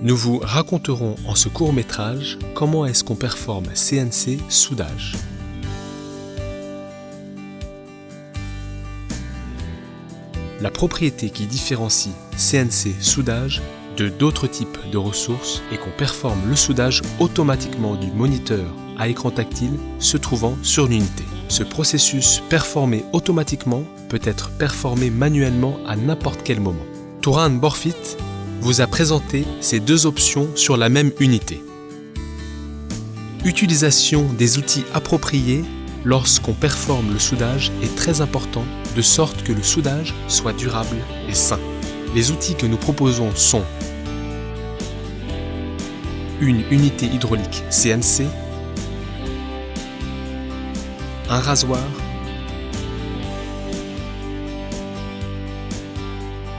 Nous vous raconterons en ce court-métrage comment est-ce qu'on performe CNC soudage. La propriété qui différencie CNC soudage de d'autres types de ressources est qu'on performe le soudage automatiquement du moniteur à écran tactile se trouvant sur l'unité. Ce processus performé automatiquement peut être performé manuellement à n'importe quel moment. Touran Borfit vous a présenté ces deux options sur la même unité. Utilisation des outils appropriés lorsqu'on performe le soudage est très important de sorte que le soudage soit durable et sain. Les outils que nous proposons sont une unité hydraulique CNC, un rasoir,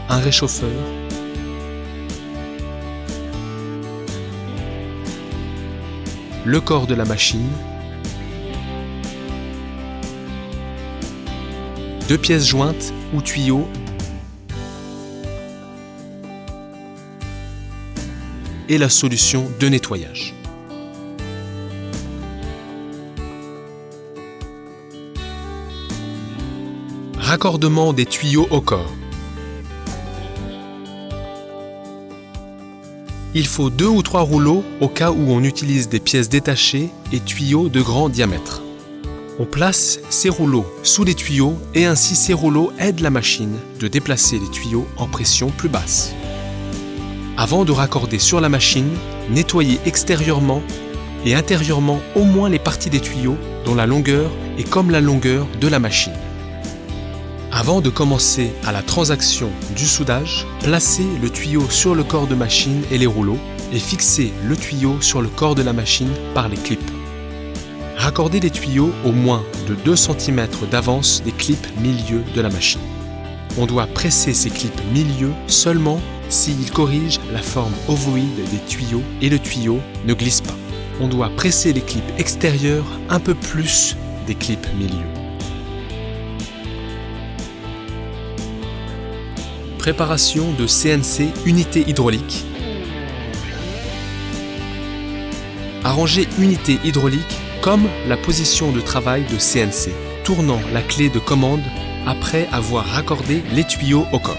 un réchauffeur, le corps de la machine, deux pièces jointes ou tuyaux et la solution de nettoyage. Raccordement des tuyaux au corps. Il faut 2 ou 3 rouleaux au cas où on utilise des pièces détachées et tuyaux de grand diamètre. On place ces rouleaux sous les tuyaux et ainsi ces rouleaux aident la machine de déplacer les tuyaux en pression plus basse. Avant de raccorder sur la machine, nettoyez extérieurement et intérieurement au moins les parties des tuyaux dont la longueur est comme la longueur de la machine. Avant de commencer à la transaction du soudage, placez le tuyau sur le corps de machine et les rouleaux et fixez le tuyau sur le corps de la machine par les clips. Raccordez les tuyaux au moins de 2 cm d'avance des clips milieu de la machine. On doit presser ces clips milieu seulement s'ils corrigent la forme ovoïde des tuyaux et le tuyau ne glisse pas. On doit presser les clips extérieurs un peu plus des clips milieu. Préparation de CNC unité hydraulique. Arrangez unité hydraulique comme la position de travail de CNC, tournant la clé de commande après avoir raccordé les tuyaux au corps.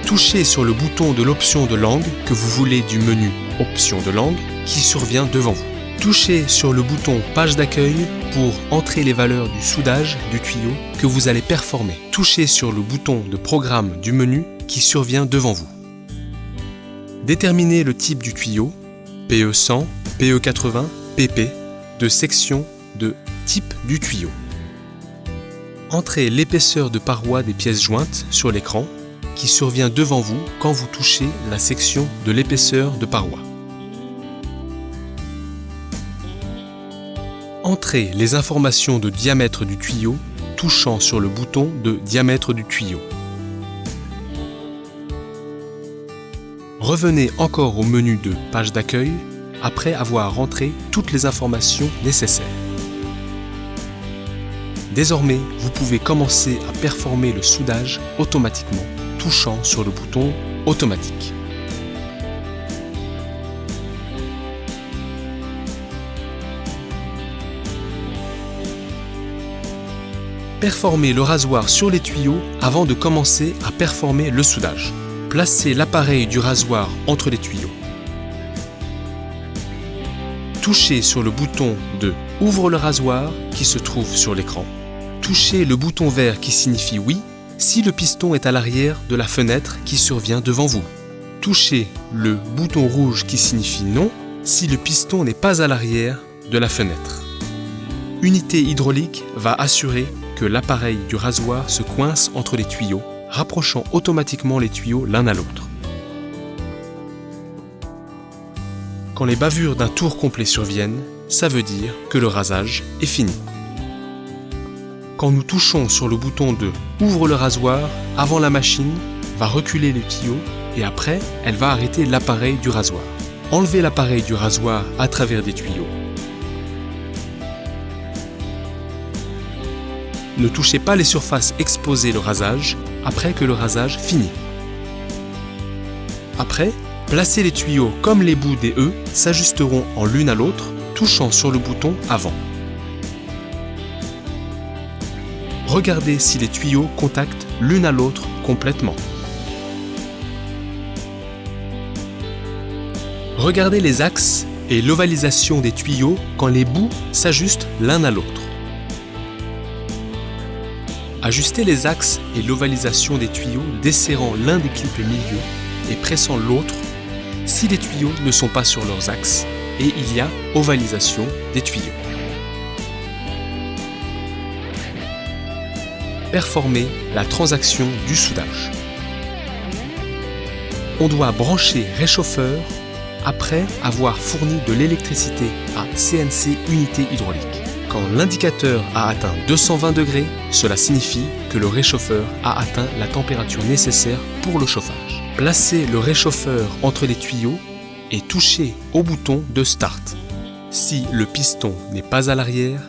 Touchez sur le bouton de l'option de langue que vous voulez du menu Option de langue qui survient devant vous. Touchez sur le bouton Page d'accueil pour entrer les valeurs du soudage du tuyau que vous allez performer. Touchez sur le bouton de programme du menu qui survient devant vous. Déterminez le type du tuyau, PE100, PE80, PP, de section, de type du tuyau. Entrez l'épaisseur de paroi des pièces jointes sur l'écran qui survient devant vous quand vous touchez la section de l'épaisseur de paroi. Entrez les informations de diamètre du tuyau touchant sur le bouton de diamètre du tuyau. Revenez encore au menu de page d'accueil après avoir rentré toutes les informations nécessaires. Désormais, vous pouvez commencer à performer le soudage automatiquement, touchant sur le bouton automatique. Performez le rasoir sur les tuyaux avant de commencer à performer le soudage. Placez l'appareil du rasoir entre les tuyaux. Touchez sur le bouton de « Ouvre le rasoir » qui se trouve sur l'écran. Touchez le bouton vert qui signifie « Oui » si le piston est à l'arrière de la fenêtre qui survient devant vous. Touchez le bouton rouge qui signifie « Non » si le piston n'est pas à l'arrière de la fenêtre. Unité hydraulique va assurer que l'appareil du rasoir se coince entre les tuyaux, rapprochant automatiquement les tuyaux l'un à l'autre. Quand les bavures d'un tour complet surviennent, ça veut dire que le rasage est fini. Quand nous touchons sur le bouton de « Ouvre le rasoir », avant la machine va reculer les tuyaux et après, elle va arrêter l'appareil du rasoir. Enlevez l'appareil du rasoir à travers des tuyaux. Ne touchez pas les surfaces exposées au rasage après que le rasage finit. Après, placez les tuyaux comme les bouts des E s'ajusteront en l'une à l'autre, touchant sur le bouton avant. Regardez si les tuyaux contactent l'une à l'autre complètement. Regardez les axes et l'ovalisation des tuyaux quand les bouts s'ajustent l'un à l'autre. Ajustez les axes et l'ovalisation des tuyaux desserrant l'un des clips milieu et pressant l'autre si les tuyaux ne sont pas sur leurs axes et il y a ovalisation des tuyaux. Performer la transaction du soudage. On doit brancher réchauffeur après avoir fourni de l'électricité à CNC unité hydraulique. Quand l'indicateur a atteint 220 degrés, cela signifie que le réchauffeur a atteint la température nécessaire pour le chauffage. Placez le réchauffeur entre les tuyaux et touchez au bouton de Start. Si le piston n'est pas à l'arrière,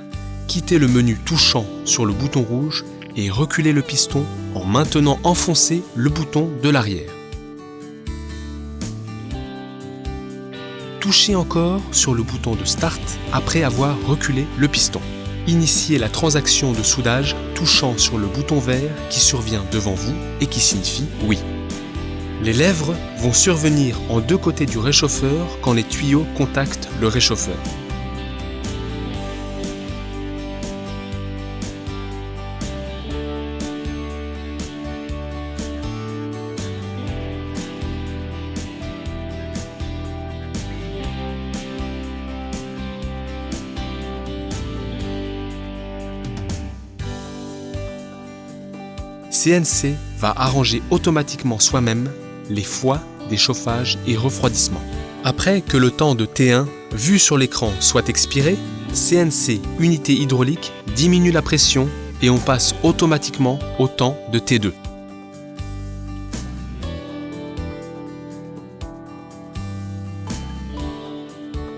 quittez le menu touchant sur le bouton rouge et reculez le piston en maintenant enfoncé le bouton de l'arrière. Touchez encore sur le bouton de Start après avoir reculé le piston. Initiez la transaction de soudage touchant sur le bouton vert qui survient devant vous et qui signifie oui. Les lèvres vont survenir en deux côtés du réchauffeur quand les tuyaux contactent le réchauffeur. CNC va arranger automatiquement soi-même les fois des chauffages et refroidissements. Après que le temps de T1 vu sur l'écran soit expiré, CNC unité hydraulique diminue la pression et on passe automatiquement au temps de T2.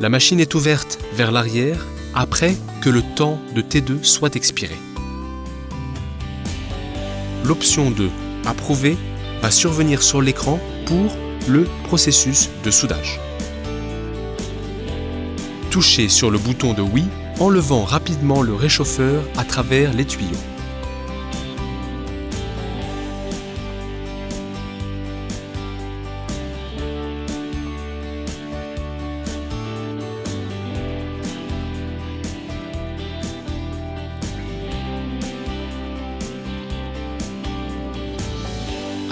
La machine est ouverte vers l'arrière après que le temps de T2 soit expiré. L'option de « Approuver » va survenir sur l'écran pour le processus de soudage. Touchez sur le bouton de « Oui » en levant rapidement le réchauffeur à travers les tuyaux.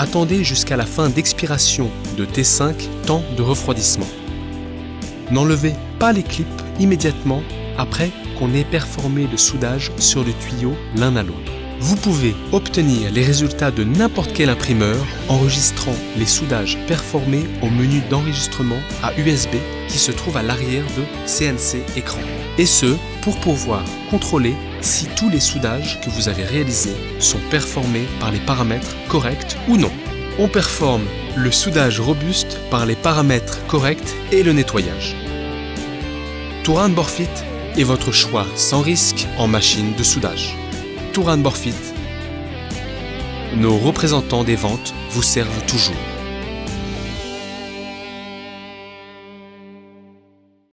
Attendez jusqu'à la fin d'expiration de T5, temps de refroidissement. N'enlevez pas les clips immédiatement après qu'on ait performé le soudage sur le tuyau l'un à l'autre. Vous pouvez obtenir les résultats de n'importe quel imprimeur enregistrant les soudages performés au menu d'enregistrement à USB qui se trouve à l'arrière de CNC écran. Et ce, pour pouvoir contrôler si tous les soudages que vous avez réalisés sont performés par les paramètres corrects ou non. On performe le soudage robuste par les paramètres corrects et le nettoyage. Touran Borfit est votre choix sans risque en machine de soudage. Touran Borfit, nos représentants des ventes vous servent toujours.